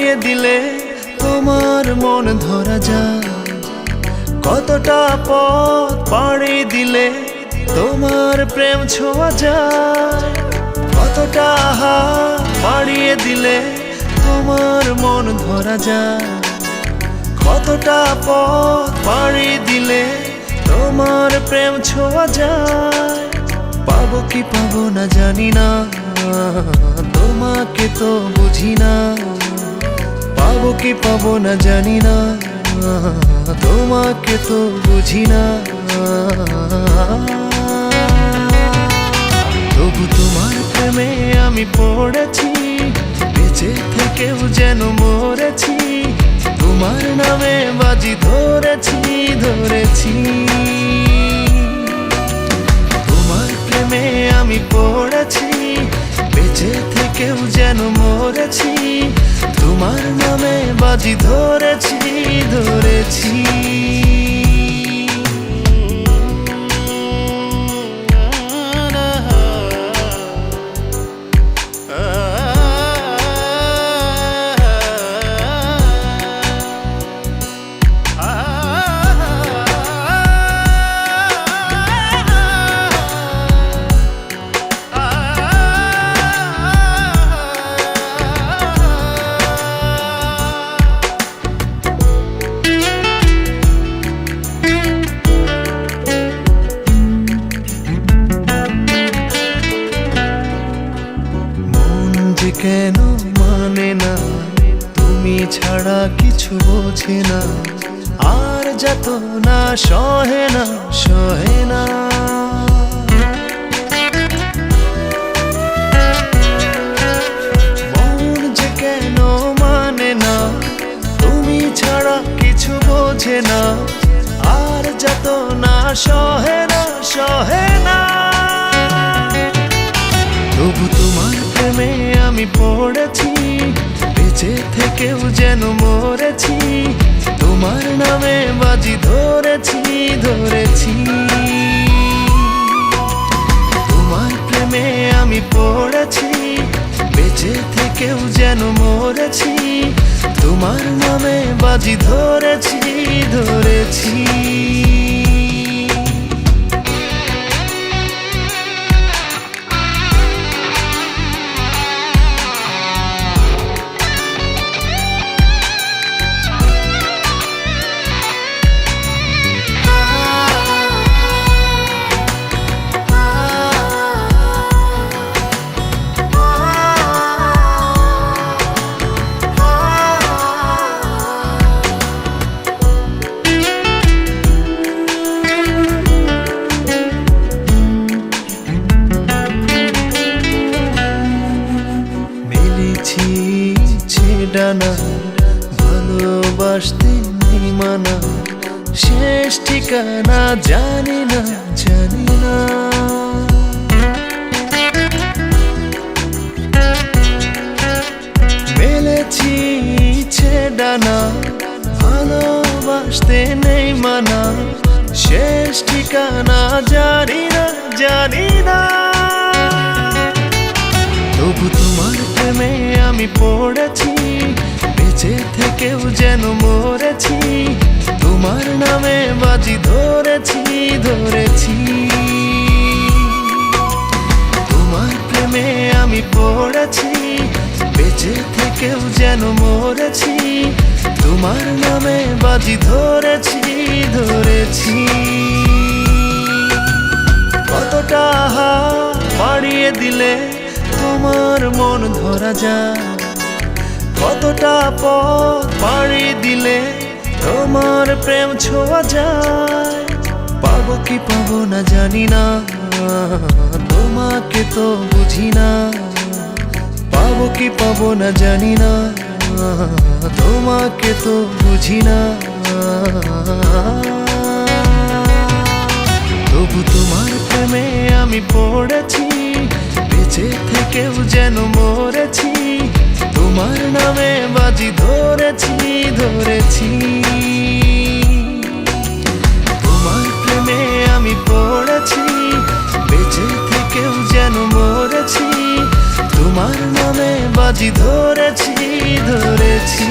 পাড়িয়ে দিলে তোমার মন ধরা যায়। কতটা পথ পাড়ি দিলে তোমার প্রেম ছোঁয়া যায়। কতটা হাত পাড়িয়ে দিলে তোমার মন ধরা যায়। কতটা পথ পাড়ি দিলে তোমার প্রেম ছোঁয়া যায়। পাবো কি পাবো না জানি না, তোমাকে তো বুঝি না। পাবো কি পাবো না জানি না, তোমাকে তো বুঝি না। তবু তোমার প্রেমে আমি পড়েছি, বেঁচে থেকেও যেন মরেছি। তোমার নামে বাজি ধরেছি ধরেছি। তোমার প্রেমে আমি পড়েছি, বেঁচে থেকেও যেন মরেছি। তোমার নামে বাজি ধরেছি ধরেছি। কেন মানে না, তুমি ছাড়া কিছু বোঝে না। আর যত না সহে না সহে না। মন যে কেন মানে না, তুমি ছাড়া কিছু বোঝে না। আর যত না সহে না সহে না। তবু তোমার প্রেমে আমি পড়েছি, বেঁচে থেকেও যেন মরেছি। তোমার নামে বাজি ধরেছি ধরেছি। তোমার প্রেমে আমি পড়েছি, বেঁচে থেকেও যেন মরেছি। তোমার নামে বাজি ধরেছি ধরেছি। ডানা ভালোবাসতে নেই মানা, শেষ ঠিকানা জানি না জানি না। মেলেছি ইচ্ছে ডানা ভালোবাসতে নেই মানা, শেষ ঠিকানা জানি না জানি না। তবু তোমার প্রেমে আমি পড়েছি, বেঁচে থেকেও যেন মরেছি। তোমার নামে বাজি ধরেছি ধরেছি। তোমার প্রেমে আমি পড়েছি, বেঁচে থেকেও যেন মরেছি। তোমার নামে বাজি ধরেছি ধরেছি। কতটা হাত বাড়িয়ে দিলে তোমার মন ধরা যায়। কতটা পথ পাড়ি দিলে তোমার প্রেম ছোঁয়া যায়। পাবো কি পাবো না জানি না, তোমাকে তো বুঝি না। পাবো কি পাবো না জানি না, তোমাকে তো বুঝি না। তবু তোমার প্রেমে আমি পড়েছি, বেঁচে থেকেও যেন মরেছি। তোমার নামে বাজি ধরেছি ধরেছি। তোমার প্রেমে আমি পড়েছি, বেঁচে থেকেও যেন মরেছি। তোমার নামে বাজি ধরেছি ধরেছি।